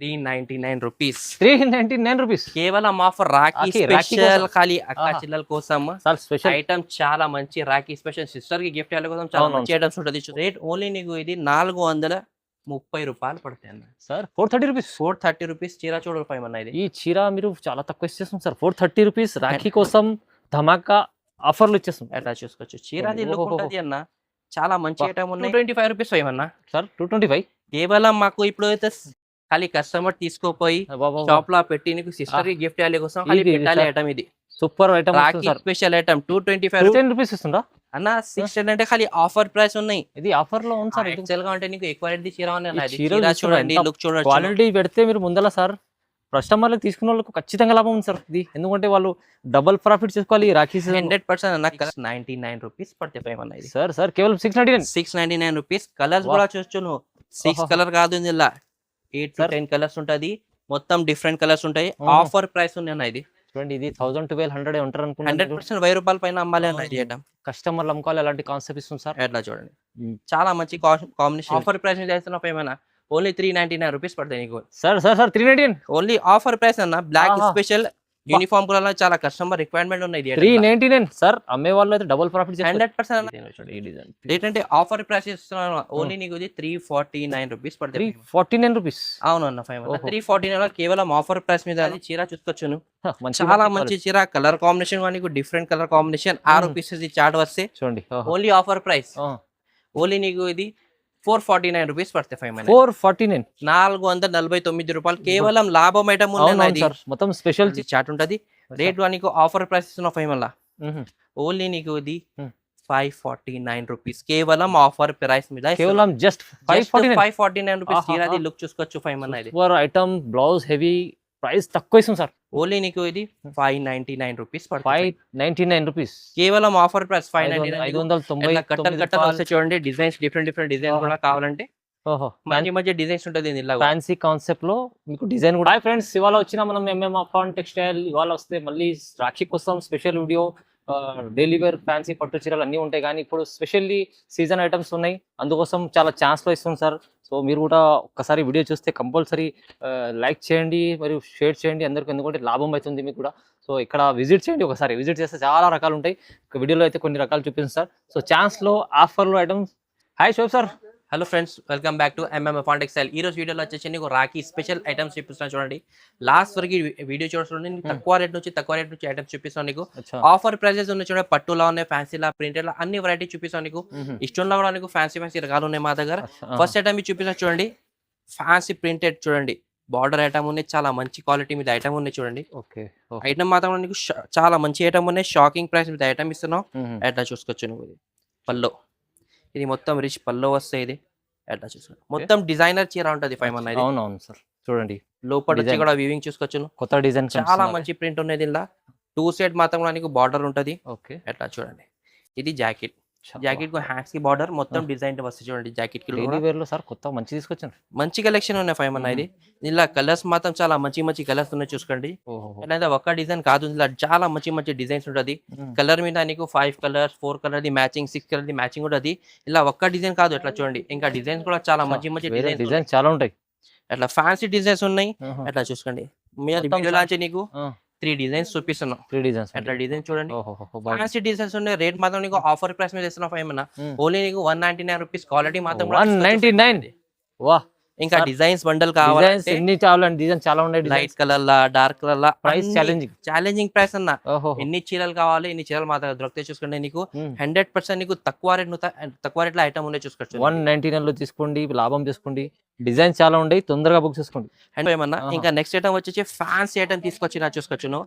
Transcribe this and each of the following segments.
399 rupees. 399 rupees. కేవలం offer Rakhi Rakhi special కోసం. ఖాళీ అక్క ఆహా. చెల్లెల కోసం. చాలా స్పెషల్. ఐటమ్ చాలా మంచి రాఖీ స్పెషల్ సిస్టర్ కి గిఫ్ట్ ఇవ్వడం కోసం చాలా అవునవును. మంచి ఐటమ్స్ ఉంటుంది. రేట్ ఓన్లీ నీకు ఇది 430 రూపాయలు పడతాయి అన్న. Sir 430 rupees. 430 రూపీస్ చీర చూడరు పై అన్న. ఇది ఈ చీర మీరు చాలా తక్కువ ఇచ్చేస్తుంది సార్. 430 రూపీస్ రాఖీ కోసం ధమాకా ఆఫర్లు ఇచ్చేస్తుంది. ఎట్లా చూసుకోవచ్చు. చీర అది ఓహో. లుక్ ఉంటుంది అన్న. చాలా మంచి బా. ఐటమ్ ఉన్నాయి. 25 రూపీస్ ఏమన్నా సార్ 225. కేవలం మాకు ఇప్పుడు అయితే ఖాళీ కస్టమర్ తీసుకోపోయి షాప్ లో పెట్టి నీకు సిస్టర్ కి గిఫ్ట్ ఇవ్వాలి కోసం ఖాళీ ఇది పెట్టాలి సార్. ఐటమ్. ఇది super item Rakhi sir. Special item 225 210 rupees ఇస్తుందా అన్న. 610 అంటే ఖాళీ ఆఫర్ ప్రైస్ ఉన్నాయి. ఇది ఆఫర్ లో ఉంది సార్. యాక్చువల్ గా అంటే నీకు ఎక్కువ రేట్ చీర ఉంది అన్న. ఈ ఇది చీర చీర చూడండి, చూడండి, ఎంత లుక్ చూడండి. క్వాలిటీ పెడితే మీరు ముందల సార్ కస్టమర్లకు తీసుకున్న వాళ్ళకు ఖచ్చితంగా లాభం ఉంది సార్. ఇది ఎందుకంటే వాళ్ళు డబుల్ ప్రాఫిట్ చేసుకోవాలి ఈ రాఖీ సీజన్. 100% అన్న. 99 రూపీస్ పడితే పై అన్న. ఇది సార్ కేవలం 699. 699 రూపీస్. కలర్స్ వా. కూడా చూస్తూ నువ్వు 6 ఓహో. కలర్ కాదు ఇందులో 8 to సార్. 10 కలర్స్ ఉంటది. మొత్తం డిఫరెంట్ కలర్స్ ఉంటాయి. ఓహో. ఆఫర్ ప్రైస్ ఉంది అన్న. ఇది చూడండి, ఇది 1000-1200 ఉంటారు అనుకుంటున్నారు. 100% 1000 రూపాయల పైన అమ్మాలి అన్న. ఇది ఐటమ్ కస్టమర్లు అమ్ముకోవాలి అలాంటి కాన్సెప్ట్ ఇస్తుంది సార్. ఎట్లా చూడండి. చాలా మంచి కాంబినేషన్. ఆఫర్ ప్రైస్ చేస్తున్నా ఏమైనా ఓన్లీ 399 రూపీస్ పడతాయి నీకు. సార్ 399. ఓన్లీ ఆఫర్ ప్రైస్ అన్న. బ్లాక్ ఆహా. స్పెషల్ యూనిఫామ్ కూడా చాలా కస్టమర్ రిక్వైర్మెంట్ ఉన్నాయి. 399 సార్. అమ్మే వాళ్ళు అయితే డబుల్ ప్రాఫిట్ చేస్తారు. 100% ఈ డిజైన్ ఏంటంటే ఆఫర్ ప్రైస్ ఇస్తున్నాను. ఓన్లీ నీకు ఇది 349 రూపీస్ పడతాయి. 349 రూపీస్. అవును అన్న. 5 ఓహో. 349 కేవలం ఆఫర్ ప్రైస్ మీద అది చీర చూసుకోవచ్చును. మంచి చాలా మంచి చీర. కలర్ కాంబినేషన్ నీకు different colour combination. 6 pieces chart వస్తే చూడండి. Only offer price. ఓన్లీ నీకు ఇది 449 రూపీస్ పడతాయి. 449. 449 రూపాయలు కేవలం లాభం ఐటమ్ ఉంది. సార్ మొత్తం స్పెషల్ చాట్ ఉంటది. రేట్ నీకు ఆఫర్ ప్రైస్ ఇస్తున్నా 5 మళ్ళా. ఓన్లీ నీకు ఇది 549 రూపీస్ కేవలం ఆఫర్ ప్రైస్ మీద. కేవలం జస్ట్ 549 రూపీస్ చీర. అది ఆహా. లుక్ చూసుకోవచ్చు 5 మళ్ళా. ఇది super item. Blouse heavy. Price తక్కువ ఇస్తుంది సార్. ఓన్లీ నీకు ఇది 599 రూపీస్ పడుతుంది. 599 రూపీస్. కేవలం ఆఫర్ ప్రైస్ 599. 590. కట్టలు వస్తే చూడండి. డిజైన్స్ డిఫరెంట్ డిజైన్ కూడా కావాలంటే ఓహో. మంచి మంచి డిజైన్స్ ఉంటుంది. ఇలా ఫ్యాన్సీ కాన్సెప్ట్ లో మీకు డిజైన్ కూడా. హాయ్ ఫ్రెండ్స్, ఇవాళ వచ్చిన మనం ఎంఎం అపాన్ టెక్స్టైల్. ఇవాళ వస్తే మళ్ళీ రాఖీ కోసం special video. Daily wear fancy పట్టు చీరలు అన్నీ ఉంటాయి, కానీ ఇప్పుడు స్పెషల్లీ సీజన్ ఐటమ్స్ ఉన్నాయి. అందుకోసం చాలా ఛాన్స్ లో ఇస్తుంది సార్. సో మీరు కూడా ఒక్కసారి వీడియో చూస్తే కంపల్సరీ లైక్ చేయండి మరియు షేర్ చేయండి అందరికీ, ఎందుకంటే లాభం అవుతుంది మీకు కూడా. సో ఇక్కడ విజిట్ చేయండి. ఒకసారి విజిట్ చేస్తే చాలా రకాలు ఉంటాయి. వీడియోలో అయితే కొన్ని రకాలు చూపిస్తుంది సార్. సో ఛాన్స్లో ఆఫర్లో items. Hi Shobh sir. Hello friends, welcome back to MM Apan textile. ఈ రోజు వీడియోలో వచ్చేసి నీకు రాఖీ స్పెషల్ ఐటమ్స్ చూపిస్తాను చూడండి. లాస్ట్ వరకు వీడియో చూడండి. తక్కువ రేట్ నుంచి ఐటమ్స్ చూపిస్తాను నీకు. ఆఫర్ ప్రైసెస్ ఉన్నాయి చూడండి. పట్టులా ఉన్నాయి, ఫ్యాన్సీలా, ప్రింటెడ్ అన్ని వెరైటీ చూపిస్తాను నీకు. ఇష్టంలో కూడా నీకు ఫ్యాన్సీ రకాలు ఉన్నాయి మా దగ్గర. ఫస్ట్ ఐటమ్ చూపిస్తాను చూడండి. ఫ్యాన్సీ ప్రింటెడ్ చూడండి. బార్డర్ ఐటమ్ ఉన్నాయి. చాలా మంచి క్వాలిటీ మీద ఐటమ్ ఉన్నాయి చూడండి. ఓకే. ఐటమ్ మాత్రం నీకు చాలా మంచి ఐటమ్ ఉన్నాయి. షాకింగ్ ప్రైస్ మీద ఐటమ్ ఇస్తున్నావు. ఎట్లా చూసుకోవచ్చు నువ్వు. ఇది పల్లో. ఇది మొత్తం రిచ్ పల్లో వస్తాయి. ఇది ఎట్లా చూసుకోండి. మొత్తం డిజైనర్ చీర ఉంటుంది 5 అన్నది. అవునవును సార్. చూడండి లోపల వచ్చి కూడా వీవింగ్ చూసుకోవచ్చు. కొత్త డిజైన్ చాలా మంచి ప్రింట్ ఉన్నది. ఇలా 2 సైడ్ మాత్రం కూడా నీకు బార్డర్ ఉంటది. ఓకే. ఎట్లా చూడండి. ఇది జాకెట్. జాకెట్ కు హ్యాండ్స్ కి బార్డర్ మొత్తం డిజైన్ వస్తుంది చూడండి. జాకెట్ కి డైలీ వేర్ లో సార్ కొత్త మంచి తీసుకొచ్చాను. మంచి కలెక్షన్ ఉన్నాయి 5 అన్న. ఇది ఇలా కలర్స్ మాత్రం చాలా మంచి మంచి కలర్స్ ఉన్నాయి చూసుకోండి. ఇలా ఒక్క డిజైన్ కాదు, ఇలా చాలా మంచి మంచి డిజైన్స్ ఉంటది. కలర్ మీద నీకు 5 colours 4 colour the matching, 6 colour the matching ఉంటది. ఇలా ఒక్క డిజైన్ కాదు, ఎట్లా చూడండి. ఇంకా డిజైన్స్ కూడా చాలా మంచి మంచి డిజైన్ చాలా ఉంటాయి. అట్లా ఫ్యాన్సీ డిజైన్స్ ఉన్నాయి. అట్లా చూసుకోండి. మీరు నీకు 3 డిజైన్స్ చూపిస్తున్నాం. 3 డిజైన్స్ అట్లా డిజైన్ చూడండి. ఫ్యాన్సీ డిజైన్స్ ఉన్నాయి. రేట్ మాత్రం నీకు ఆఫర్ ప్రైస్ మీద ఇస్తున్నా 5 అన్న. ఓన్లీ నీకు 199 రూపీస్. క్వాలిటీ మాత్రం 199. వా. ఇంకా డిజైన్స్ బండల్ కావాలి. ఎన్ని కావాలండి డిజైన్ చాలా ఉన్నాయి. లైట్ కలర్ లా, డార్క్ కలర్ లా. ప్రైస్ ఛాలెంజింగ్ ప్రైస్ అన్న. ఎన్ని చీరలు కావాలి ఎన్ని చీరలు మా దగ్గర దొరికితే చూసుకోండి. నీకు 100% నీకు తక్కువ రేట్ లో ఐటమ్ ఉన్నాయి చూసుకోవచ్చు. 199 లో తీసుకోండి, లాభం తీసుకోండి. డిజైన్ చాలా ఉన్నాయి, తొందరగా బుక్ చేసుకోండి. అండ్ ఏమన్నా ఇంకా నెక్స్ట్ ఐటమ్ వచ్చేసి ఫ్యాన్సీ ఐటమ్ తీసుకొచ్చి చూసుకోవచ్చు.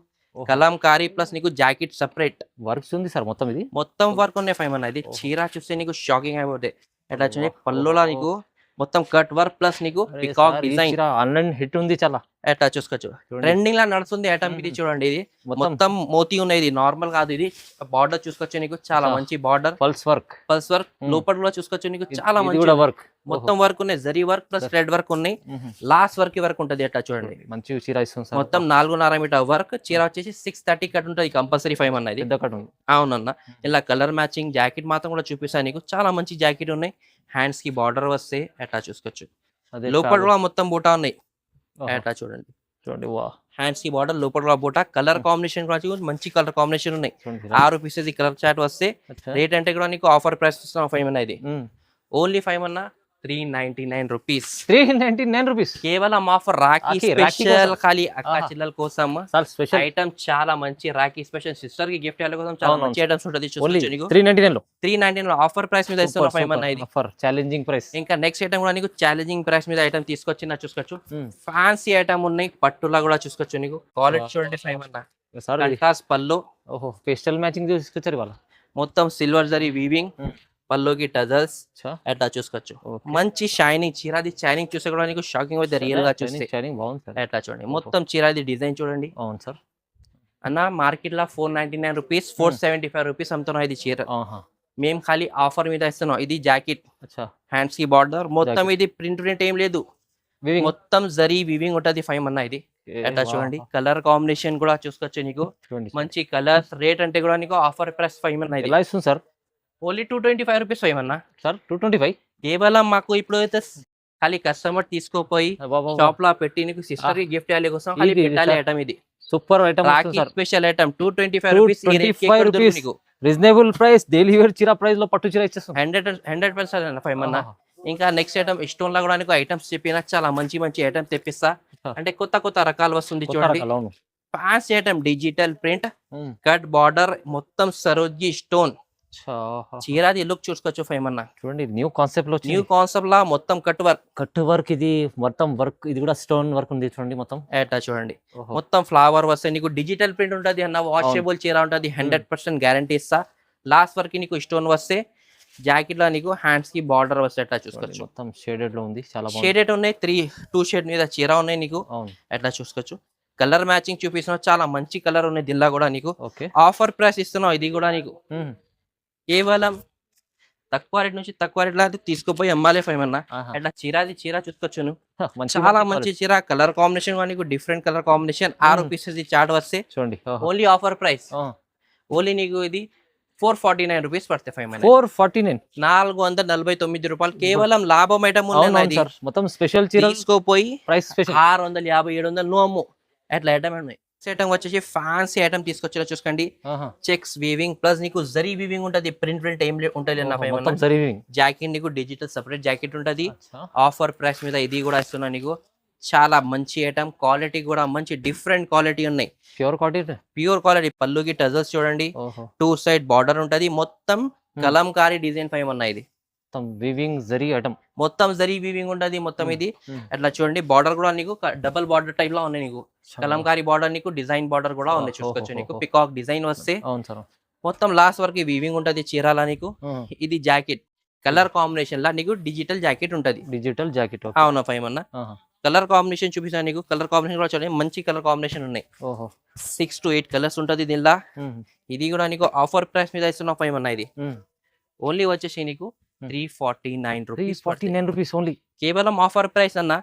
కలంకారీ ప్లస్ నీకు జాకెట్ సెపరేట్ వర్క్స్ ఉంది సార్. మొత్తం ఇది మొత్తం వర్క్ ఉన్నాయి 5 అన్న. ఇది చీర చూస్తే నీకు షాకింగ్ అయిపోతాయి. ఎట్లా చూడండి. పళ్ళులా నీకు మొత్తం కట్ వర్క్ ప్లస్ నీకు పికాక్ డిజైన్. ఆన్లైన్ హిట్ ఉంది చాలా. ఎట్లా చూసుకోవచ్చు. ట్రెండింగ్ లా నడుస్తుంది ఐటమ్. ఇది చూడండి. ఇది మొత్తం మోతీ ఉన్నాయి. ఇది నార్మల్ కాదు. ఇది బార్డర్ చూసుకోవచ్చు నీకు. చాలా మంచి బార్డర్. పల్స్ వర్క్ లోపల కూడా చూసుకోవచ్చు నీకు. చాలా మంచి వర్క్. మొత్తం వర్క్ ఉన్నాయి. Zari work plus thread work ఉన్నాయి. లాస్ట్ వర్క్ ఉంటది. ఎట్లా చూడండి. మంచి చీర ఇస్తుంది. మొత్తం 4.5 మీటర్ వర్క్. చీర వచ్చేసి 630 కట్ ఉంటుంది కంపల్సరీ 5 అన్నది. అవునన్న. ఇలా కలర్ మ్యాచింగ్ జాకెట్ మాత్రం కూడా చూపిస్తాను నీకు. చాలా మంచి జాకెట్ ఉన్నాయి. హ్యాండ్స్ కి బార్డర్ వస్తే ఎట్లా చూసుకోవచ్చు. లోపల కూడా మొత్తం బూటా ఉన్నాయి. అట్లా చూడండి చూడండి వా హ్యాండ్స్ కి బార్డర్ లోపల బూట కలర్ కాంబినేషన్ కూడా మంచి కలర్ కాంబినేషన్ ఉన్నాయి. చూడండి 6 పీసెస్ కలర్ చార్ట్ వస్తే రేట్ అంటే కూడా నీకు ఆఫర్ ప్రైస్ ఇస్తున్నాం 5 అన్న ఇది ఓన్లీ 5 అన్న 399 రూపీస్ 399 రూపీస్ కేవలం ఆఫర్ రాఖీ స్పెషల్ ఖాళీ అక్క చెల్లెల కోసం చాలా స్పెషల్ ఐటమ్ చాలా మంచి రాఖీ స్పెషల్ సిస్టర్ కి గిఫ్ట్ ఇవ్వడం కోసం చాలా మంచి ఐటమ్స్ ఉంటుంది. ఓన్లీ చూసుకోవచ్చు నీకు 399 లో 399 ఆఫర్ ప్రైస్ మీద ఇస్తున్నాం 5 అన్న ఇది ఆఫర్ ఛాలెంజింగ్ ప్రైస్. ఇంకా నెక్స్ట్ ఐటమ్ కూడా నీకు ఛాలెంజింగ్ ప్రైస్ మీద ఐటమ్ తీసుకొచ్చిన చూసుకోవచ్చు. ఫ్యాన్సీ ఐటమ్ ఉన్నాయి పట్టులా కూడా చూసుకోవచ్చు నీకు క్వాలిటీ చూడండి 5 అన్న సార్ కంట్రాస్ట్ పళ్ళు ఓహో పేస్టల్ మ్యాచింగ్ తీసుకొచ్చారు వాళ్ళ మొత్తం సిల్వర్ జరీ వీవింగ్ పల్లోకి టజల్స్ అట్లా చూసుకోవచ్చు. మంచి షైనింగ్ చీరాది షైనింగ్ చూస్తే కూడా నీకు షాకింగ్ అయితే రియల్ గా చూస్తే షైనింగ్ బాగుంది సార్. అట్లా చూడండి మొత్తం చీరాది డిజైన్ చూడండి. అవును సార్ అన్న మార్కెట్ లో 499 రూపీస్ 475 రూపీస్ అమ్ముతున్నాం ఇది చీర. మేము ఖాళీ ఆఫర్ మీద ఇస్తున్నాం. ఇది జాకెట్ హ్యాండ్స్ కి బార్డర్ మొత్తం ఇది ప్రింట్ ఏం లేదు మొత్తం జరీ వీవింగ్ ఉంటది 5 అన్న ఇది అట్లా చూడండి. కలర్ కాంబినేషన్ కూడా చూసుకోవచ్చు నీకు మంచి కలర్ రేట్ అంటే కూడా నీకు ఆఫర్ ప్రైస్ 5 అన్న ఇది ఎలా ఇస్తుంది సార్ ఓన్లీ 225 రూపీస్ 5 అన్న సార్ 225 కేవలం మాకు ఇప్పుడు అయితే ఖాళీ కస్టమర్ తీసుకోపోయి షాప్ లో పెట్టి నీకు సిస్టర్ కి గిఫ్ట్ ఇవ్వాలి కోసం ఖాళీ పెట్టాలి ఐటమ్ ఇది super item Rakhi special item 225 rupees నీకు రీజనబుల్ ప్రైస్ డైలీ వేర్ చీర ప్రైస్ లో పట్టు చీర ఇచ్చేస్తాం 100% అన్న 5 అన్న. ఇంకా నెక్స్ట్ ఐటమ్ స్టోన్ లా కూడా నీకు ఐటమ్స్ చెప్పినా చాలా మంచి మంచి ఐటమ్ తెప్పిస్తా అంటే కొత్త రకాలు వస్తుంది చూడండి. Fancy item digital print cut border మొత్తం సరోజీ స్టోన్ చీరాది లుక్ చూసుకోవచ్చు 5 అన్న చూడండి న్యూ కాన్సెప్ట్ లో లా మొత్తం కట్ వర్క్ ఇది మొత్తం వర్క్ ఇది కూడా స్టోన్ వర్క్ ఉంది చూడండి మొత్తం ఏటా చూడండి మొత్తం ఫ్లవర్ వస్తే నీకు డిజిటల్ ప్రింట్ ఉంటది అన్న వాషబుల్ చీర ఉంటది 100% గ్యారంటీ ఇస్తా. లాస్ట్ వరకు నీకు స్టోన్ వస్తే జాకెట్ లో నీకు హ్యాండ్స్ కి బార్డర్ వస్తే ఎట్లా చూసుకోవచ్చు మొత్తం షేడెడ్ లో ఉంది చాలా షేడెడ్ ఉన్నాయి 2 షేడ్ మీద చీర ఉన్నాయి నీకు ఎట్లా చూసుకోవచ్చు. కలర్ మ్యాచింగ్ చూపిస్తున్నావు చాలా మంచి కలర్ ఉన్నాయి దీనిలో కూడా నీకు ఆఫర్ ప్రైస్ ఇస్తున్నావు ఇది కూడా నీకు కేవలం తక్కువ రేట్ నుంచి తక్కువ రేట్ లో తీసుకుపోయి అమ్మాలి 5 అన్న అట్లా చీర చూసుకోవచ్చు చాలా మంచి చీర కలర్ కాంబినేషన్ నీకు different colour combination 6 pieces chart వస్తే చూడండి ఓన్లీ ఆఫర్ ప్రైస్ ఓన్లీ నీకు ఇది 449 రూపీస్ పడతాయి 5 అన్న 449 449 రూపాయలు కేవలం లాభం ఐటమ్ ఉంది మొత్తం స్పెషల్ చీర తీసుకోపోయి ప్రైస్ స్పెషల్ 650 700 నువ్వు అమ్ము అట్లా ఐటమ్ ఉన్నాయి. ఐటమ్ వచ్చేసి ఫ్యాన్సీ ఐటమ్ తీసుకొచ్చేలా చూసుకోండి. చెక్స్ వీవింగ్ ప్లస్ నీకు జరీ వీవింగ్ ఉంటది ప్రింట్ ఏం ఉంటది జాకెట్ నీకు డిజిటల్ సెపరేట్ జాకెట్ ఉంటది. ఆఫర్ ప్రైస్ మీద ఇది కూడా ఇస్తున్నా నీకు చాలా మంచి ఐటమ్ క్వాలిటీ కూడా మంచి డిఫరెంట్ క్వాలిటీ ఉన్నాయి ప్యూర్ క్వాలిటీ పళ్ళుకి టజల్స్ చూడండి 2 సైడ్ బార్డర్ ఉంటది మొత్తం కలంకారీ డిజైన్ 5 అన్న ఇది మొత్తం జరీ వీవింగ్ ఉంటది మొత్తం ఇది అట్లా చూడండి. బార్డర్ కూడా నీకు డబుల్ బార్డర్ టైప్ లో ఉన్నాయి నీకు కలంకారీ బార్డర్ నీకు డిజైన్ బార్డర్ కూడా ఉన్నాయి చూసుకోవచ్చు నీకు పికాక్ డిజైన్ వస్తే మొత్తం లాస్ట్ వరకు వీవింగ్ ఉంటది చీరాల నీకు. ఇది జాకెట్ కలర్ కాంబినేషన్ లా నీకు డిజిటల్ జాకెట్ ఉంటది అవునా 5 అన్న కలర్ కాంబినేషన్ చూపిస్తాను నీకు కలర్ కాంబినేషన్ కూడా చూడండి మంచి కలర్ కాంబినేషన్ ఉన్నాయి 6 to 8 కలర్స్ ఉంటది దీనిలా. ఇది కూడా నీకు ఆఫర్ ప్రైస్ మీద ఇస్తున్నా 5 అన్న ఇది ఓన్లీ వచ్చేసి నీకు 349 రూపీస్ ఓన్లీ కేవలం ఆఫర్ ప్రైస్ అన్న.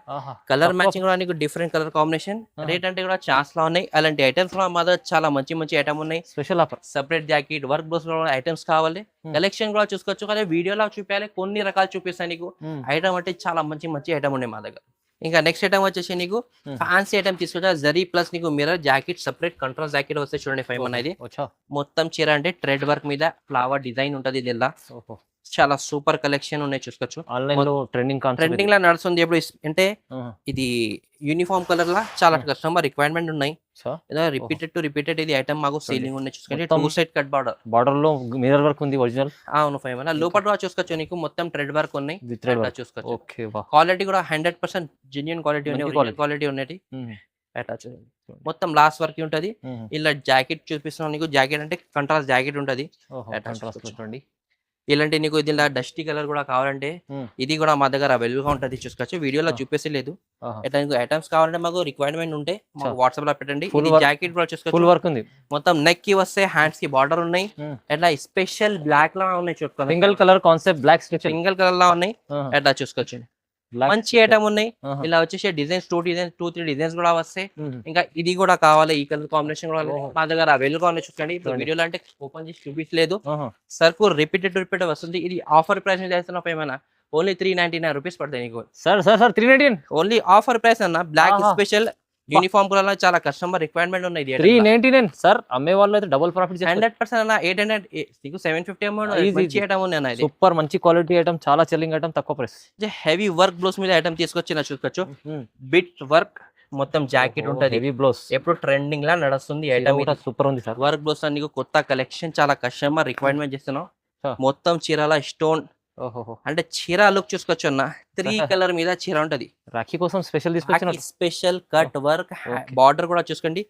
కలర్ మ్యాచింగ్ కూడా నీకు డిఫరెంట్ కలర్ కాంబినేషన్ రేట్ అంటే కూడా ఛాన్స్ లో ఉన్నాయి. అలాంటి ఐటమ్స్ లో మా దగ్గర చాలా మంచి ఐటమ్ ఉన్నాయి. Special offer separate jacket work blouse లో ఐటమ్స్ కావాలి కలెక్షన్ కూడా చూసుకోవచ్చు కానీ వీడియోలో చూపించాలి కొన్ని రకాలు చూపిస్తాను నీకు. ఐటమ్ అంటే చాలా మంచి ఐటమ్ ఉన్నాయి మా దగ్గర. ఇంకా నెక్స్ట్ ఐటమ్ వచ్చేసి నీకు ఫ్యాన్సీ ఐటమ్ తీసుకొచ్చా జరీ ప్లస్ నీకు mirror jacket separate contrast jacket వస్తే చూడండి 5 అనేది మొత్తం చీర అంటే థ్రెడ్ వర్క్ మీద ఫ్లవర్ డిజైన్ ఉంటది దీనిలా. చాలా సూపర్ కలెక్షన్ ఉన్నాయి చూసుకోవచ్చు. ఆన్లైన్ లో ట్రెండింగ్ లా నడుస్తుంది ఎప్పుడు అంటే ఇది యూనిఫామ్ కలర్ లా చాలా కస్టమర్ రిక్వైర్మెంట్ ఉన్నాయి. రిపీటెడ్ ఇది ఐటమ్ మాకు సేలింగ్ ఉన్నాయి చూసుకోండి. 2 సైడ్ కట్ బార్డర్ లో మిర్రర్ వర్క్ ఉంది ఒరిజినల్ అవును 5 అన్న లోపల కూడా చూసుకోవచ్చు నీకు మొత్తం థ్రెడ్ వర్క్ ఉన్నాయి చూసుకోవచ్చు. క్వాలిటీ కూడా 100% జెన్యూన్ క్వాలిటీ ఉన్నాయి అట్లా చూడండి మొత్తం లాస్ట్ వరకు ఉంటది. ఇలా జాకెట్ చూపిస్తున్నాం నీకు జాకెట్ అంటే కంట్రాస్ట్ జాకెట్ ఉంటది చూడండి. ఇలాంటి నీకు ఇది డస్టీ కలర్ కూడా కావాలంటే ఇది కూడా మా దగ్గర అవైలబుల్ గా ఉంటది చూసుకోవచ్చు. వీడియోలో చూపేసలేదు ఎట్లా నీకు ఐటమ్స్ కావాలంటే మాకు రిక్వైర్మెంట్ ఉంటే మాకు వాట్సాప్ లో పెట్టండి. జాకెట్ కూడా చూసుకోవచ్చు మొత్తం నెక్ కి వస్తే హ్యాండ్స్ కి బార్డర్ ఉన్నాయి ఎట్లా స్పెషల్ బ్లాక్ లా ఉన్నాయి చూసుకోవచ్చు. Single colour concept block single colour లా ఉన్నాయి ఎట్లా చూసుకోవచ్చు. మంచి ఐటమ్ ఉన్నాయి ఇలా వచ్చేసి డిజైన్స్ 2-3 డిజైన్స్ కూడా వస్తాయి. ఇంకా ఇది కూడా కావాలి ఈ కలర్ కాంబినేషన్ కూడా మా దగ్గర అవైలబుల్ గా ఉన్నాయి చూసుకోండి. ఇప్పుడు వీడియోలో అంటే ఓపెన్ చేసి చూపించలేదు సర్కు రిపీటెడ్ వస్తుంది. ఇది ఆఫర్ ప్రైస్ మీద చేస్తున్నా 5 అన్న ఓన్లీ 399 రూపీస్ పడతాయి నీకు. సార్ 319 ఓన్లీ ఆఫర్ ప్రైస్ అన్న, బ్లాక్ స్పెషల్ యూనిఫామ్ కూడా చాలా కస్టమర్ రిక్వైర్మెంట్ ఉన్నాయి. 399 సార్, అమ్మే వాళ్ళు అయితే డబుల్ ప్రాఫిట్ 100% అన్న. 800 నీకు 750 అమౌంట్ మంచి ఐటమ్ ఉంది అన్న. ఇది సూపర్ మంచి క్వాలిటీ ఐటమ్, చాలా చెల్లింగ్ ఐటమ్, తక్కువ ప్రైస్. హెవీ వర్క్ బ్లౌస్ మీద ఐటమ్ తీసుకొచ్చిన చూసుకోవచ్చు. బిట్ వర్క్ మొత్తం జాకెట్ ఉంటది, హెవీ బ్లౌస్ ఎప్పుడు ట్రెండింగ్ లా నడుస్తుంది ఐటమ్. సూపర్ ఉంది సార్. వర్క్ బ్లౌస్ నీకు కొత్త కలెక్షన్, చాలా కస్టమర్ రిక్వైర్మెంట్ చేస్తున్నాం. మొత్తం చీరాల స్టోన్ అంటే చీర లుక్ చూసుకోవచ్చు అన్న. 3 కలర్ మీద చీర ఉంటది. రాఖీ కోసం స్పెషల్ తీసుకొచ్చిన స్పెషల్ కట్ వర్క్, బార్డర్ కూడా చూసుకోండి,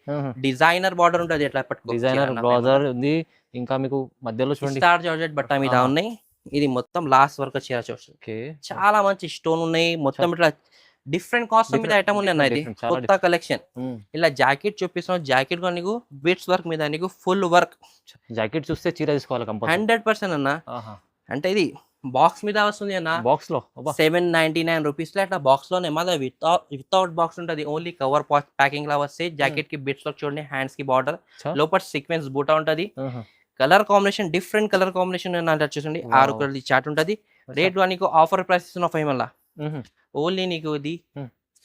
డిజైనర్ బార్డర్ ఉంటది. ఎట్లా పట్టుకో డిజైనర్ బార్డర్ ఉంది. ఇంకా మీకు మధ్యలో చూడండి స్టార్ జార్జెట్ బట్ట మీద ఉన్నాయి. ఇది మొత్తం లాస్ట్ వర్క్ చీర చూస్తుంది. చాలా మంచి స్టోన్ ఉన్నాయి. మొత్తం ఇట్లా డిఫరెంట్ కాస్ట్ మీద ఐటమ్ ఉన్నాయి అన్న. ఇది కొత్త కలెక్షన్. ఇలా జాకెట్ చూపిస్తున్నాం. జాకెట్ కూడా నీకు బీట్స్ వర్క్ మీద నీకు ఫుల్ వర్క్. జాకెట్ చూస్తే చీర తీసుకోవాలి 100% అన్న. అంటే ఇది బాక్స్ మీద వస్తుంది అన్న. బాక్స్ లో 799 రూపీస్ లో అట్లా బాక్స్ లోనే మళ్ళీ వితౌట్ బాక్స్ ఉంటది. ఓన్లీ కవర్ ప్యాకింగ్ లా వస్తే జాకెట్ కి బిట్స్ వర్క్ చూడండి, హ్యాండ్స్ కి బార్డర్, లోపల సీక్వెన్స్ బూటా ఉంటది. Colour combination different colour combination చూడండి. 6 కలర్ చాట్ ఉంటది. రేట్ నీకు ఆఫర్ ప్రైస్ ఇస్తున్నా 5 మళ్ళా. ఓన్లీ నీకు ఇది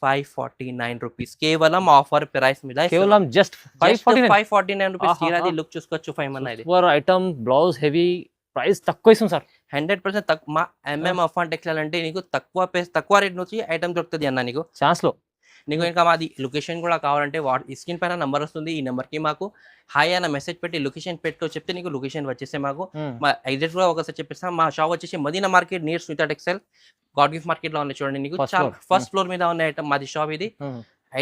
549 రూపీస్ కేవలం ఆఫర్ ప్రైస్ మీద. కేవలం జస్ట్ 549 రూపీస్. చీరది లుక్ చూసుకోవచ్చు 5 మళ్ళా. ఇది ఐటమ్ బ్లౌజ్ హెవీ, ప్రైస్ తక్కువ ఇస్తుంది సార్. 100% మా ఎంఎం అఫాన్ టెక్స్టైల్ అంటే నీకు తక్కువ రేట్ నుంచి ఐటమ్ దొరుకుతుంది అన్న. నీకు ఛాన్స్ లో నీకు ఇంకా మాది లొకేషన్ కూడా కావాలంటే స్క్రీన్ పైన నంబర్ వస్తుంది. ఈ నెంబర్ కి మాకు హాయ్ అన్న మెసేజ్ పెట్టి లొకేషన్ పెట్టుకో చెప్తే నీకు లొకేషన్ వచ్చేస్తే మాకు మా ఎగ్జాక్ట్ కూడా ఒకసారి చెప్పేస్తాం. మా షాప్ వచ్చేసి Madina market near Smita textile, God gift market లో ఉన్నాయి చూడండి. నీకు చాలా ఫస్ట్ ఫ్లోర్ మీద ఉన్న ఐటమ్ మాది షాప్ ఇది.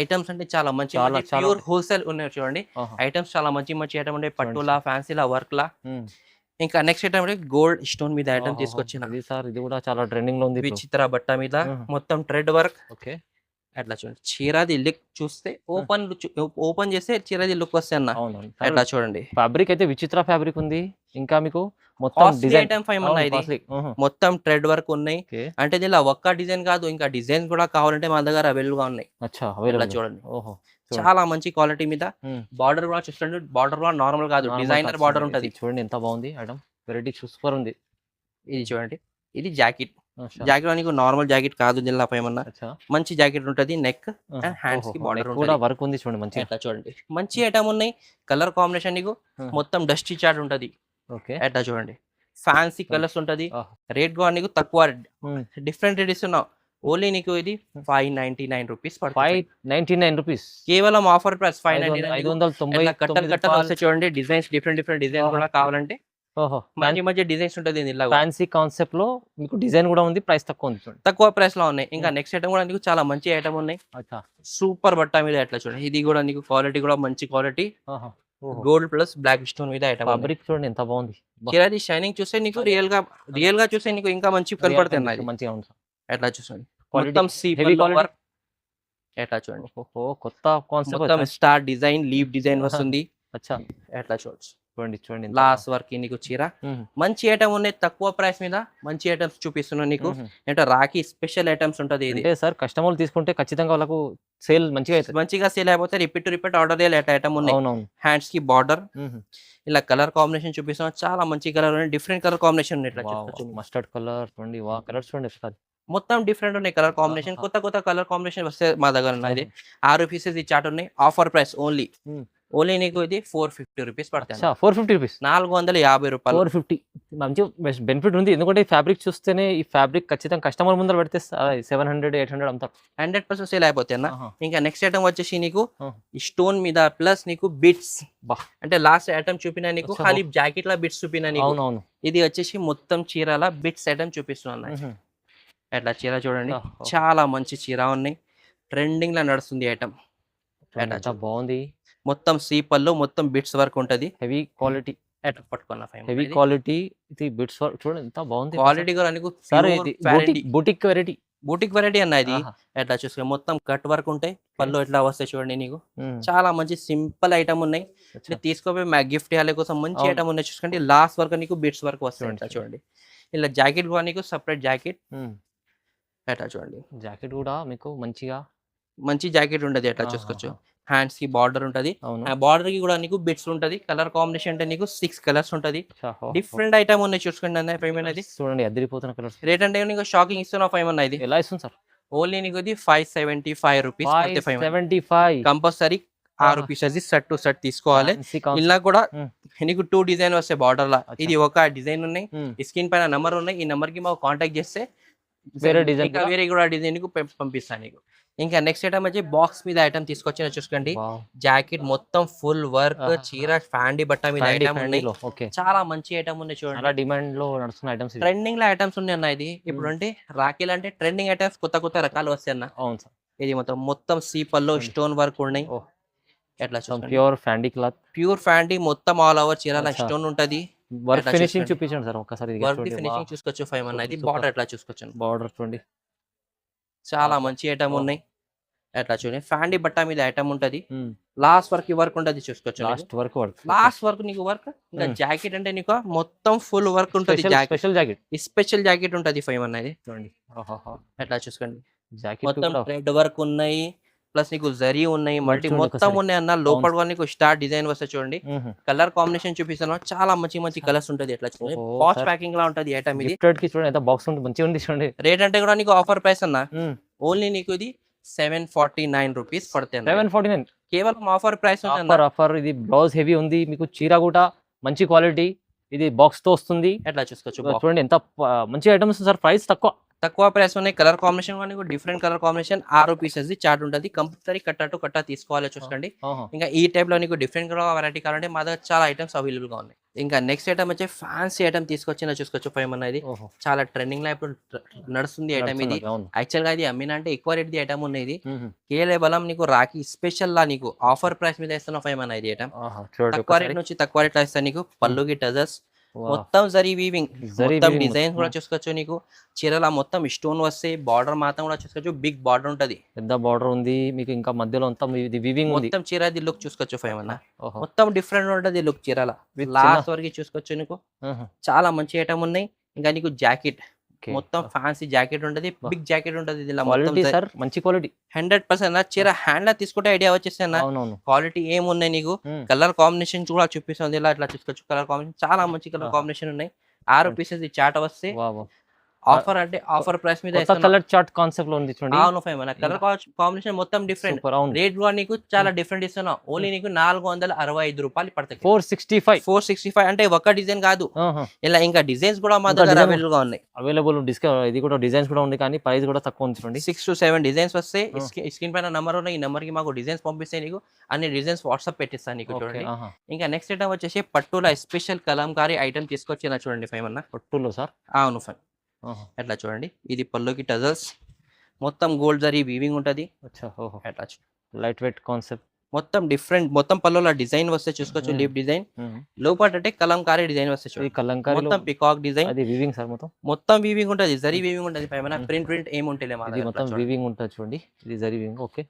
ఐటమ్స్ అంటే చాలా మంచి ప్యూర్ హోల్సేల్ ఉన్నాయి చూడండి. ఐటమ్స్ చాలా మంచి ఐటమ్ ఉండే, పట్టులా ఫ్యాన్సీలా వర్క్ లా. ఇంకా నెక్స్ట్ ఐటమ్ గోల్డ్ స్టోన్ మీద ఐటమ్ తీసుకొచ్చిన. ఇది కూడా చాలా ట్రెండింగ్ లో ఉంది. విచిత్ర బట్ట మీద మొత్తం థ్రెడ్ వర్క్. అట్లా చూడండి. చీరాది లుక్ చూస్తే ఓపెన్ చేస్తే చీరాది లుక్ వస్తే అన్న. అట్లా చూడండి. ఫ్యాబ్రిక్ అయితే విచిత్ర ఫ్యాబ్రిక్ ఉంది. ఇంకా మీకు మొత్తం మొత్తం థ్రెడ్ వర్క్ ఉన్నాయి. అంటే ఇలా ఒక్క డిజైన్ కాదు, ఇంకా డిజైన్ కూడా కావాలంటే మా దగ్గర అవైలబుల్ గా ఉన్నాయి. అట్లా చూడండి. చాలా మంచి క్వాలిటీ మీద బార్డర్ కూడా చూడండి. బార్డర్ కూడా నార్మల్ కాదు, డిజైనర్ బార్డర్ ఉంటది. చూడండి ఎంత బాగుంది ఐటమ్, వెరైటీ సూపర్ ఉంది. ఇది చూడండి. ఇది జాకెట్. జాకెట్ నీకు నార్మల్ జాకెట్ కాదు, జిల్లా ఏమన్నా మంచి జాకెట్ ఉంటది. నెక్ అండ్ హ్యాండ్స్ కి బార్డర్ కూడా వర్క్ ఉంది చూడండి. మంచి అట్లా చూడండి. మంచి ఐటమ్ ఉన్నాయి. కలర్ కాంబినేషన్ నీకు మొత్తం డస్టీ చాట్ ఉంటది. అట్లా చూడండి. ఫ్యాన్సీ కలర్స్ ఉంటది. రేట్ కూడా నీకు తక్కువ, డిఫరెంట్ రేట్ ఇస్తున్నావు. ఓన్లీ నీకు ఇది 599 రూపీస్. 599 రూపీస్ కేవలం ఆఫర్ ప్రైస్. 599. కట్టలు వస్తే చూడండి. డిజైన్స్ డిఫరెంట్ డిజైన్స్ కూడా కావాలంటే మంచి డిజైన్స్ ఉంటుంది. ఫ్యాన్సీ కాన్సెప్ట్ లో మీకు డిజైన్ కూడా ఉంది, ప్రైస్ తక్కువ ఉంది. తక్కువ ప్రైస్ లో ఉన్నాయి. ఇంకా నెక్స్ట్ ఐటమ్ కూడా నీకు చాలా మంచి ఐటమ్ ఉన్నాయి. సూపర్ బట్ట మీద ఎట్లా చూడండి. ఇది కూడా నీకు క్వాలిటీ కూడా మంచి quality, gold plus black stone మీద ఐటమ్. ఫ్యాబ్రిక్ చూడండి ఎంత బాగుంది. చీరది షైనింగ్ చూస్తే నీకు రియల్ గా చూస్తే నీకు ఇంకా మంచి కనపడుతుంది. మంచిగా ఉంది. ఎట్లా చూడండి. మొత్తం వర్క్. ఎట్లా చూడండి. కొత్త కాన్సెప్ట్. మొత్తం స్టార్ డిజైన్, లీవ్ డిజైన్ వస్తుంది. ఎట్లా చూడొచ్చు. చూడండి లాస్ట్ వర్క్ నీకు చీర మంచి ఐటమ్ ఉన్నాయి. తక్కువ ప్రైస్ మీద మంచి ఐటమ్స్ చూపిస్తున్నా నీకు. అంటే రాఖీ స్పెషల్ ఐటమ్స్ ఉంటది. ఇది సార్ కస్టమర్లు తీసుకుంటే ఖచ్చితంగా వాళ్ళకు సేల్ మంచిగా సేల్ అయిపోతే రిపీట్ ఆర్డర్ ఐటమ్ ఉన్నాయి. హ్యాండ్స్ కి బార్డర్ ఇలా కలర్ కాంబినేషన్ చూపిస్తున్నా. చాలా మంచి కలర్ ఉన్నాయి. డిఫరెంట్ కలర్ కాంబినేషన్ ఉన్నాయి. మస్టర్డ్ కలర్ చూడండి. కలర్ చూడండి మొత్తం డిఫరెంట్ ఉన్నాయి కలర్ కాంబినేషన్. కొత్త కలర్ కాంబినేషన్ వస్తే మా దగ్గర ఉన్నాయి. 6 పీసెస్ ఈ చాట్ ఉన్నాయి. ఆఫర్ ప్రైస్ ఓన్లీ నీకు ఇది 450 రూపీస్ పడతాయి. 450 రూపీస్, 450 రూపాయలు. 450 మంచి బెనిఫిట్ ఉంది. ఎందుకంటే ఈ ఫ్యాబ్రిక్ చూస్తేనే ఈ ఫ్యాబ్రిక్ ఖచ్చితంగా కస్టమర్ ముందర పెడితే 700 800 అంతా 100% సేల్ అయిపోతాయి అన్న. ఇంకా నెక్స్ట్ ఐటమ్ వచ్చేసి నీకు స్టోన్ మీద ప్లస్ నీకు బిట్స్. అంటే లాస్ట్ ఐటమ్ చూపినా నీకు ఖాళీ జాకెట్ లా బిట్స్ చూపినా నీకు. ఇది వచ్చేసి మొత్తం చీరల బిట్స్ ఐటమ్ చూపిస్తున్నా. అట్లా చీర చూడండి. చాలా మంచి చీర ఉన్నాయి. ట్రెండింగ్ లా నడుస్తుంది ఐటమ్. బాగుంది. మొత్తం సీపల్లో మొత్తం బిట్స్ వర్క్ ఉంటది. Heavy quality. పట్టుకున్న హెవీ క్వాలిటీ. ఇది బిట్స్ వర్క్ చూడండి ఎంత బాగుంది. క్వాలిటీ కూడా నీకు బూటిక్ వెరైటీ అన్న. ఇది ఎట్లా చూసుకో. మొత్తం కట్ వర్క్ ఉంటాయి. పళ్ళు ఎట్లా వస్తాయి చూడండి నీకు. చాలా మంచి సింపుల్ ఐటమ్ ఉన్నాయి. తీసుకోపోయి మా గిఫ్ట్ ఇవ్వాలి కోసం మంచి ఐటమ్ ఉన్నాయి. చూసుకోండి. లాస్ట్ వర్క్ నీకు బిట్స్ వర్క్ వస్తాయి చూడండి. ఇలా జాకెట్ కూడా నీకు సపరేట్ జాకెట్. ఎట్లా చూడండి. జాకెట్ కూడా మీకు మంచిగా మంచి జాకెట్ ఉంటది అట్లా చూసుకోవచ్చు. హ్యాండ్స్ కి బార్డర్ ఉంటది. అవును. ఆ బార్డర్ కి కూడా నీకు బిట్స్ ఉంటది. కలర్ కాంబినేషన్ అంటే నీకు 6 కలర్స్ ఉంటది. ఓహో. డిఫరెంట్ ఐటమ్ ఉన్నాయి చూసుకోండి అన్న ఫైమన్ అది. చూడండి అదిరిపోతున్న కలర్స్. రేట్ అంటే నీకు షాకింగ్ ఇస్తున్నా ఫైమన్ ఇది. ఎలా ఇస్తుంది సార్? ఓన్లీ నీకు ఇది 575 రూపీస్ పడితే ఫైమన్. 575. Compulsory 6 pieces set to set తీసుకోవాలి. ఇలా కూడా నీకు 2 డిజైన్ వస్తాయి బార్డర్ లా. ఇది ఒక డిజైన్ ఉన్నాయి. ఈ స్క్రీన్ పైన నంబర్ ఉన్నాయి. ఈ నంబర్ కి మాకు కాంటాక్ట్ చేస్తే వేరే డిజైన్ ఇంకా వేరే కూడా డిజైన్ కు పంపిస్తాను నీకు. ఇంకా నెక్స్ట్ ఐటమ్ వచ్చి బాక్స్ మీద ఐటమ్ తీసుకొచ్చిన చూసుకోండి. జాకెట్ మొత్తం ఫుల్ వర్క్, చీర ఫ్యాండీ బట్ట మీద ఐటమ్ ఉన్నాయి. చాలా మంచి ఐటమ్ ఉన్నాయి చూడండి. చాలా డిమాండ్ లో నడుస్తున్న ఐటమ్స్, ట్రెండింగ్ లో ఐటమ్స్ ఉన్నాయి అన్న. ఇది ఇప్పుడు అంటే రాఖీలు అంటే ట్రెండింగ్ ఐటమ్స్, కొత్త కొత్త రకాలు వస్తాయి అన్న. అవును సార్. ఇది మొత్తం సీపల్లో స్టోన్ వర్క్ ఉన్నాయి. ఎట్లా ప్యూర్ ఫ్యాండీ క్లాత్, ప్యూర్ ఫ్యాండీ మొత్తం ఆల్ ఓవర్ చీర స్టోన్ ఉంటది. వర్క్ ఫినిషింగ్ చూపించండి సార్ ఒకసారి. వర్క్ ఫినిషింగ్ చూసుకోవచ్చు. 5 అనేది బార్డర్ ఎట్లా చూసుకోవచ్చు. బార్డర్ చూడండి చాలా మంచి ఐటమ్ ఉన్నాయి. ఎట్లా చూడండి ఫ్యాండీ బట్ట మీద ఐటమ్ ఉంటది. లాస్ట్ వర్క్ ఉంటది చూసుకోవచ్చు. లాస్ట్ వర్క్ నీకు వర్క్. ఇంకా జాకెట్ అంటే నీకు మొత్తం ఫుల్ వర్క్ ఉంటది. స్పెషల్ జాకెట్ ఉంటది 5 అనేది చూడండి. ఎట్లా చూసుకోండి. మొత్తం థ్రెడ్ వర్క్ ఉన్నాయి, ప్లస్ నీకు జరీ ఉన్నాయి, మల్టీ మొత్తం ఉన్నాయి అన్న. లోపల నీకు స్టార్ డిజైన్ వస్తే చూడండి. కలర్ కాంబినేషన్ చూపిస్తాను. చాలా మంచి మంచి కలర్స్ ఉంటది. ఎట్లా చూడండి బాక్స్ ప్యాకింగ్ లా ఉంటది ఐటమ్ ఇది. చూడండి బాక్స్ మంచిగా ఉంది చూడండి. రేట్ అంటే కూడా నీకు ఆఫర్ ప్రైస్ అన్న. ఓన్లీ నీకు ఇది 749 రూపీస్ పడతాయి. 749 కేవలం ఆఫర్ ప్రైస్. ఆఫర్. ఇది బ్లౌజ్ హెవీ ఉంది, మీకు చీర కూడా మంచి క్వాలిటీ. ఇది బాక్స్ తో వస్తుంది. ఎట్లా చూసుకోవచ్చు. చూడండి ఎంత మంచి ఐటమ్స్ సార్. ప్రైస్ తక్కువ ప్రైస్ ఉన్నాయి. కలర్ కాంబినేషన్ కానీ different colour combination 6 pieces chart ఉంటుంది. కంపల్సరీ కట్ట తీసుకోవాలి చూసుకోండి. ఇంకా ఈ టైప్ లో నీకు డిఫరెంట్ కలర్ వెరైటీ కావాలంటే మా దగ్గర చాలా ఐటమ్స్ అవైలబుల్ గా ఉన్నాయి. ఇంకా నెక్స్ట్ ఐటమ్ వచ్చి ఫ్యాన్సీ ఐటమ్ తీసుకొచ్చిన చూసుకోవచ్చు. 5 అనేది చాలా ట్రెండింగ్ లో ఇప్పుడు నడుస్తుంది ఐటమ్ ఇది. యాక్చువల్ గా ఇది అమ్మిన అంటే ఎక్కువ రేట్ ది ఐటమ్ ఉన్నాయి. కేవలం నీకు రాఖీ స్పెషల్ లా నీకు ఆఫర్ ప్రైస్ మీద ఇస్తున్న 5 అనేది ఐటమ్. తక్కువ రేట్ నుంచి తక్కువ రేట్ లో ఇస్తాను నీకు. పళ్ళుకి టజర్స్ మొత్తం జరీ వీవింగ్, మొత్తం డిజైన్స్ కూడా చూసుకోవచ్చు. నీకు చీరల మొత్తం స్టోన్ వస్తే బార్డర్ మాత్రం కూడా చూసుకోవచ్చు. బిగ్ బార్డర్ ఉంటది, పెద్ద బార్డర్ ఉంది మీకు. ఇంకా మధ్యలో అంతా వీవింగ్ ఉంది. మొత్తం చీరది లుక్ చూసుకోవచ్చు. 5 అన్న మొత్తం డిఫరెంట్ ఉంటది లుక్ చీరల. లాస్ట్ వరకు చూసుకోవచ్చు. నీకు చాలా మంచి ఐటమ్ ఉన్నాయి. ఇంకా నీకు జాకెట్ మొత్తం ఫ్యాన్సీ జాకెట్ ఉంటది, బిగ్ జాకెట్ ఉంటది. మంచి క్వాలిటీ 100%. చీర హ్యాండ్ లా తీసుకుంటే ఐడియా వచ్చేస్తాయి. క్వాలిటీ ఏమున్నాయి నీకు. కలర్ కాంబినేషన్ కూడా చూపిస్తుంది. ఇలా ఇట్లా చూసుకోవచ్చు. కలర్ కాంబినేషన్ చాలా మంచి కలర్ కాంబినేషన్ ఉన్నాయి. 6 పీసెస్ చాట్ వస్తే ఆఫర్ అంటే ఆఫర్ ప్రైస్ మీద కలర్ చార్ట్ కాన్సెప్ట్ లో ఉంది చూడండి. అవును 5 మన కలర్ కాంబినేషన్ మొత్తం డిఫరెంట్. రేట్ కూడా నీకు చాలా డిఫరెంట్ ఇస్తున్నా. ఓన్లీ నీకు 465 రూపాయలు పడతాయి. 465 అంటే ఒక డిజైన్ కాదు, ఇలా ఇంకా డిజైన్స్ కూడా మా దగ్గర అవైలబుల్ గా ఉన్నాయి. అవైలబుల్ డిస్కౌంట్ ఇది కూడా డిజైన్స్ కూడా ఉంది, కానీ ప్రైస్ కూడా తక్కువ ఉంది చూడండి. 6 to 7 డిజైన్స్ వస్తాయి. స్క్రీన్ పైన నంబర్ ఉన్నాయి. ఈ నంబర్ కి మాకు డిజైన్స్ పంపిస్తే నీకు అన్ని డిజైన్స్ వాట్సాప్ పెట్టిస్తాను నీకు చూడండి. ఇంకా నెక్స్ట్ ఐటమ్ వచ్చేసి పట్టులో స్పెషల్ కలంకారీ ఐటమ్ తీసుకొచ్చిన చూడండి. 5 అన్న పట్టులో సార్. అవును 5 ఎట్లా చూడండి. ఇది పళ్ళుకి టజల్స్ మొత్తం గోల్డ్ జరీ వీవింగ్ ఉంటది. ఎట్లా లైట్ వెయిట్ కాన్సెప్ట్ మొత్తం డిఫరెంట్. మొత్తం పళ్ళులో డిజైన్ వస్తే చూసుకోవచ్చు. లీఫ్ డిజైన్ లోపల అంటే కలంకారీ డిజైన్ వస్తే చూడండి. మొత్తం పికాక్ డిజైన్. అది వీవింగ్ సార్. మొత్తం వీవింగ్ ఉంటది, జరీ వీవింగ్ ఉంటది. పైన ప్రింట్ ఏం ఉంటలే మొత్తం వీవింగ్ ఉంటది చూడండి. ఇది జరీ వీవింగ్. ఓకే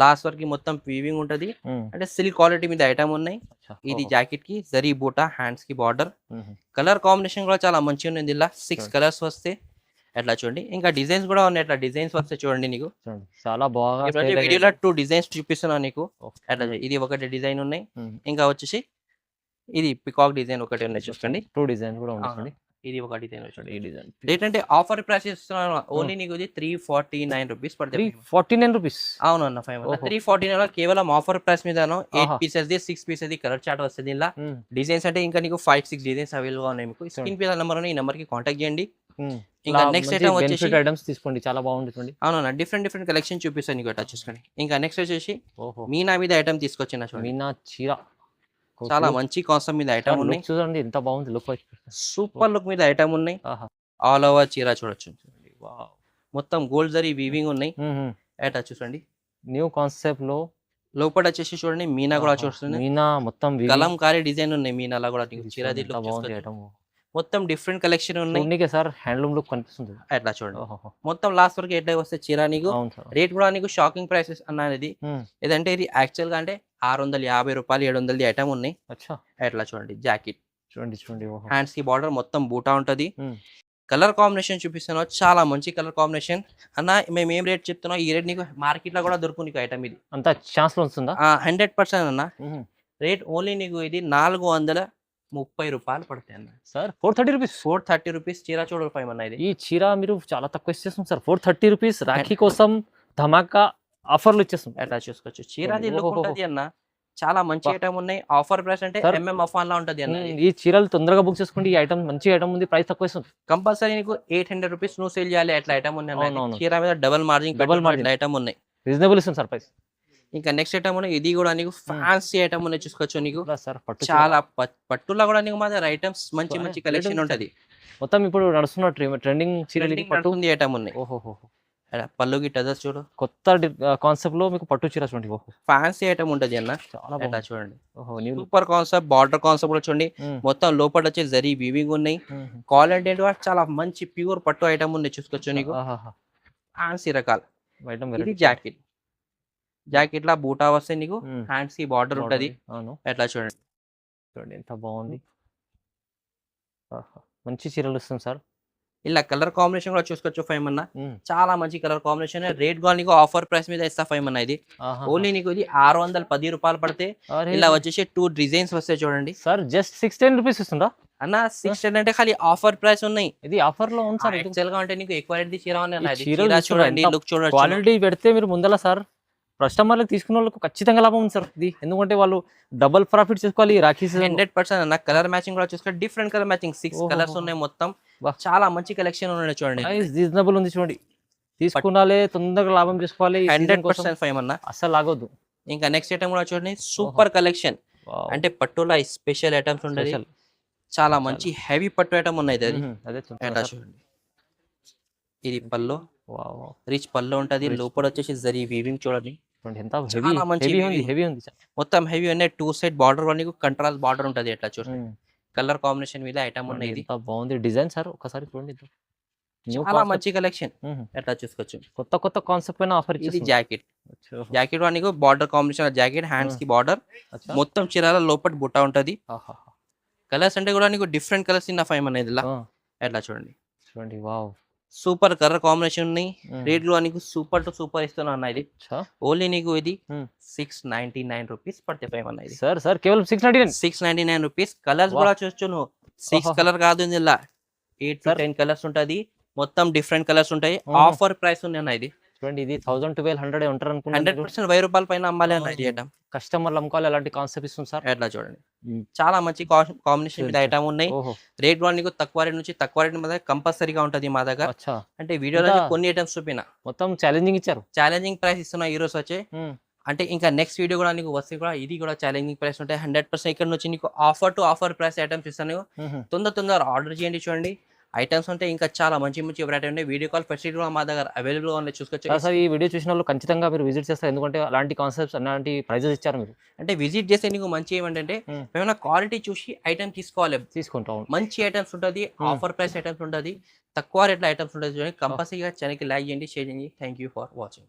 లాస్ట్ వరకు మొత్తం వీవింగ్ ఉంటది. అంటే సిల్క్ క్వాలిటీ మీద ఐటమ్ ఉన్నాయి. ఇది జాకెట్ కి జరీ బూటా, హ్యాండ్స్ కి బార్డర్. కలర్ కాంబినేషన్ కూడా చాలా మంచిగా ఉంది. ఇలా 6 కలర్స్ వస్తే ఎట్లా చూడండి. ఇంకా డిజైన్స్ కూడా ఉన్నాయి. ఎట్లా డిజైన్స్ వస్తే చూడండి. నీకు చాలా బాగా వీడియోలో 2 డిజైన్స్ చూపిస్తున్నాను నీకు. ఎట్లా ఇది ఒకటి డిజైన్ ఉన్నాయి. ఇంకా వచ్చేసి ఇది పికాక్ డిజైన్ ఒకటి ఉన్నాయి చూసుకోండి. 2 డిజైన్ కూడా ఉన్నాయి. ఇది ఒక డిజైన్ వచ్చాడు. ఈ డిజైన్ రేట్ అంటే ఆఫర్ ప్రైస్ ఇస్తున్నాను. ఓన్లీ నీకు ఇది 349 రూపీస్ పడుతుంది. 349 రూపీస్. అవును అన్న 349 కేవలం ఆఫర్ ప్రైస్ మీద 8 పీసెస్ 6 పీసెస్ కలర్ చార్ట్ వస్తుంది. ఇలా డిజైన్స్ అంటే ఇంకా నీకు 5-6 డిజైన్స్ అవైలబుల్ గా ఉన్నాయి. మీకు స్క్రీన్ పే నెంబర్ ఉన్నాయి. ఈ నెంబర్ కి కాంటాక్ట్ చేయండి. ఇంకా నెక్స్ట్ ఐటమ్ వచ్చేసి ఐటమ్స్ తీసుకోండి. చాలా బాగుంటుంది. అవునన్నా డిఫరెంట్ కలెక్షన్ చూపిస్తాను నీకు. అట్లా చూసుకోండి. ఇంకా నెక్స్ట్ వచ్చేసి మీనా మీద ఐటమ్ తీసుకొచ్చిన చూడండి. మీనా చీర చాలా మంచి కాన్సెప్ట్ మీద ఐటమ్ ఉన్నాయి. చూడండి ఎంత బాగుంది లుక్. సూపర్ లుక్ మీద ఐటమ్ ఉన్నాయి. ఆల్ ఓవర్ చీర చూడొచ్చు. మొత్తం గోల్డ్ జరీ వీవింగ్ ఉన్నాయి. ఎట్లా చూడండి. న్యూ కాన్సెప్ట్ లో లోపల వచ్చేసి చూడండి మీనా కూడా చూస్తుంది. మీనా మొత్తం కలంకారీ డిజైన్ ఉన్నాయి. మీనాలా కూడా చీర మొత్తం డిఫరెంట్ కలెక్షన్ ఉన్నాయి సార్. హ్యాండ్లూమ్ లుక్ కనిపిస్తుంది. అట్లా చూడండి. మొత్తం లాస్ట్ వరకు ఎట్లా వస్తే చీర నీకు రేట్ కూడా నీకు షాకింగ్ ప్రైసెస్ అన్నది. ఏదంటే ఇది యాక్చువల్ గా అంటే 650 రూపాయలు 700 ఐటమ్ ఉన్నాయి. ఎట్లా చూడండి. జాకెట్ చూడండి. హ్యాండ్స్ కి బార్డర్ మొత్తం బూటా ఉంటది. కలర్ కాంబినేషన్ చూపిస్తున్నావు, చాలా మంచి కలర్ కాంబినేషన్ అన్న. మేము ఏం రేట్ చెప్తున్నాం, ఈ రేట్ నీకు మార్కెట్ లో కూడా దొరుకు నీకు ఐటమ్ ఇది అంత ఛాన్స్ లో వస్తుందా? 100% అన్న. రేట్ ఓన్లీ నీకు ఇది 430 రూపాయలు పడతాయి అన్న. Sir 430 rupees? 430 రూపీస్ చీర చూడ అన్న. ఇది ఈ చీర మీరు చాలా తక్కువ ఇచ్చేస్తుంది సార్. 430 రూపీస్ రాఖీ కోసం ధమాకా ఆఫర్లు ఇచ్చేస్తుంది. ఎట్లా చూసుకోవచ్చు, చీరది లుక్ ఉంటది అన్న, చాలా మంచి ఐటమ్ ఉన్నాయి. ఆఫర్ ప్రైస్ అంటే ఎంఎం అఫాన్ లా ఉంటది అన్న. ఈ చీరలు తొందరగా బుక్ చేసుకోండి, ఈ ఐటమ్ మంచి ఐటమ్ ఉంది, ప్రైస్ తక్కువ ఇస్తుంది. కంపల్సరీ నీకు 800 రూపీస్ నువ్వు సేల్ చేయాలి, అట్లా ఐటమ్ ఉన్నాయి. చీర మీద డబల్ మార్జిన్ ఐటమ్ ఉన్నాయి, రీజనబుల్ ఇస్తుంది సార్ ప్రైస్. ఇంకా నెక్స్ట్ ఐటమ్ ఉన్నాయి, ఇది కూడా నీకు ఫ్యాన్సీ ఐటమ్ ఉన్నాయి చూసుకోవచ్చు. నీకు సార్ చాలా పట్టులో కూడా నీకు మాత్రం ఐటమ్స్ మంచి మంచి కలెక్షన్ ఉంటది. మొత్తం ఇప్పుడు నడుస్తున్న ట్రెండింగ్ చీరలు పట్టు ఐటమ్ ఉన్నాయి. ఓహో, పళ్ళుకి టజర్స్ చూడు, కొత్త కాన్సెప్ట్ లో మీకు పట్టు చీర చూడండి. ఫ్యాన్సీ ఐటమ్ ఉంటది అన్న, చాలా చూడండి. సూపర్ కాన్సెప్ట్, బార్డర్ కాన్సెప్ట్ కూడా చూడండి. మొత్తం లోపల వచ్చి జరీ వీవింగ్ ఉన్నాయి. క్వాలిటీ కూడా చాలా మంచి ప్యూర్ పట్టు ఐటమ్ ఉన్నాయి చూసుకోవచ్చు. నీకు ఫ్యాన్సీ రకాలు. ఇది జాకెట్ లా బూటా వస్తే నీకు ఫ్యాన్సీ బార్డర్ ఉంటది. ఎట్లా చూడండి, ఎంత బాగుంది, మంచి చీరలు ఇస్తుంది సార్. ఇలా కలర్ కాంబినేషన్ కూడా చూసుకోవచ్చు. ఫైవ్ అన్న చాలా మంచి కలర్ కాంబినేషన్. రేట్ కూడా నీకు ఆఫర్ ప్రైస్ మీద ఇస్తా ఫైవ్ అన్న. ఇది ఓన్లీ నీకు ఇది 610 రూపాయలు పడితే ఇలా వచ్చేసి 2 డిజైన్స్ వస్తాయి చూడండి. సార్ జస్ట్ 610 రూపీస్ ఇస్తుందా అన్న? 610 అంటే ఖాళీ ఆఫర్ ప్రైస్ ఉన్నాయి. ఇది ఆఫర్ లో ఉంది సార్. యాక్చువల్ గా అంటే నీకు ఎక్కువ రేట్ చీర చూడండి, లుక్ చూడండి, క్వాలిటీ పెడితే మీరు ముందల సార్ కస్టమర్లకు తీసుకున్న వాళ్ళకు ఖచ్చితంగా లాభం ఉంది సార్ ఇది. ఎందుకంటే వాళ్ళు డబుల్ ప్రాఫిట్ చేసుకోవాలి. రాఖీ 100% అన్న. కలర్ మ్యాచింగ్ కూడా చూసుకోండి, డిఫరెంట్ కలర్ మ్యాచింగ్ 6 కలర్స్ ఉన్నాయి మొత్తం. చాలా మంచి కలెక్షన్ ఉన్నాయి చూడండి, రీజనబుల్ ఉంది చూడండి. తీసుకున్నాలే తొందరగా లాభం చేసుకోవాలి. 100% ఫైవ్ అన్న, అసలు లాగొద్దు. ఇంకా నెక్స్ట్ ఐటమ్ కూడా చూడండి, సూపర్ కలెక్షన్. అంటే పట్టులో స్పెషల్ ఐటమ్స్ ఉంటాయి, చాలా మంచి హెవీ పట్టు ఐటమ్ ఉన్నాయి. చూడండి, ఇది పళ్ళు, రిచ్ పళ్ళు ఉంటది. లోపల వచ్చేసి జరీ వీవింగ్ చూడండి, హెవీ ఉంది. మొత్తం హెవీ ఉన్నాయి. 2 సైడ్ బార్డర్ నీకు కంట్రాస్ట్ బార్డర్ ఉంటది. ఎట్లా చూడండి, కలర్ కాంబినేషన్ మీద ఐటమ్ ఉన్నాయి. ఇది బాగుంది డిజైన్ సార్, ఒకసారి చూడండి, చాలా మంచి కలెక్షన్. ఎట్లా చూసుకోవచ్చు, కొత్త కాన్సెప్ట్ ఆఫర్. ఇది జాకెట్ నీకు బార్డర్ కాంబినేషన్, జాకెట్ హ్యాండ్స్ కి బార్డర్, మొత్తం చీరాల లోపల బుట్ట ఉంటది. కలర్స్ అంటే కూడా నీకు డిఫరెంట్ కలర్స్ ఇన్న ఫైవ్ అనేది. ఎట్లా చూడండి, వావ్, సూపర్ కలర్ కాంబినేషన్ ఉన్నాయి. రేట్ లో నీకు సూపర్ టు సూపర్ ఇస్తున్నా అన్న. ఇది ఓన్లీ నీకు ఇది 699 రూపీస్ పడితే ఫైవ్ అన్న. ఇది సార్ కేవలం 699 రూపీస్. కలర్స్ కూడా చూస్తూ నువ్వు 6 కలర్ కాదు, ఇలా 8 to 10 కలర్స్ ఉంటది. మొత్తం డిఫరెంట్ కలర్స్ ఉంటాయి. ఆఫర్ ప్రైస్ ఉంది అన్న. ఇది చూడండి, ఇది 1000-1200 ఉంటారు అనుకుంటా. 100% 1000 రూపాయల పైన అమ్మాలి అన్న. ఇది ఐటమ్ కస్టమర్లు అమ్ముకోవాలి, అలాంటి కాన్సెప్ట్ ఇస్తుంది సార్. ఎట్లా చూడండి, చాలా మంచి కాంబినేషన్ మీద ఐటమ్ ఉన్నాయి. రేట్ కూడా నీకు తక్కువ రేట్ నుంచి తక్కువ రేట్ మీద కంపల్సరీగా ఉంటది మా దగ్గర. అంటే వీడియోలో కొన్ని ఐటమ్స్ చూపిన మొత్తం ఛాలెంజింగ్ ఇచ్చారు, ఛాలెంజింగ్ ప్రైస్ ఇస్తున్నా ఈ రోజు వచ్చే. అంటే ఇంకా నెక్స్ట్ వీడియో కూడా నీకు వస్తే కూడా ఇది కూడా ఛాలెంజింగ్ ప్రైస్ ఉంటాయి. 100% ఇక్కడ నుంచి నీకు offer to offer price items ఇస్తాను. తొందర ఆర్డర్ చేయండి. చూడండి, ఐటమ్స్ ఉంటే ఇంకా చాలా మంచి వెరైటీ ఉన్నాయి. వీడియో కాల్ ఫెసిలిటీ కూడా మా దగ్గర అవైలబుల్ ఉన్నాయి చూసుకోవచ్చు. సార్ ఈ వీడియో చూసిన వాళ్ళు ఖచ్చితంగా మీరు విజిట్ చేస్తారు, ఎందుకంటే అలాంటి కాన్సెప్ట్స్ అలాంటి ప్రైజెస్ ఇచ్చారు మీరు. అంటే విజిట్ చేస్తే నీకు మంచి ఏమంటే ఏమైనా క్వాలిటీ చూసి ఐటమ్ తీసుకోవాలి, తీసుకుంటాం. మంచి ఐటమ్స్ ఉంటుంది, ఆఫర్ ప్రైస్ ఐటమ్స్ ఉంటుంది, తక్కువ రేట్ల ఐటమ్స్ ఉంటుంది. కంపల్సరీగా ఛానల్కి లైక్ చేయండి, షేర్ చేయండి. Thank you for watching.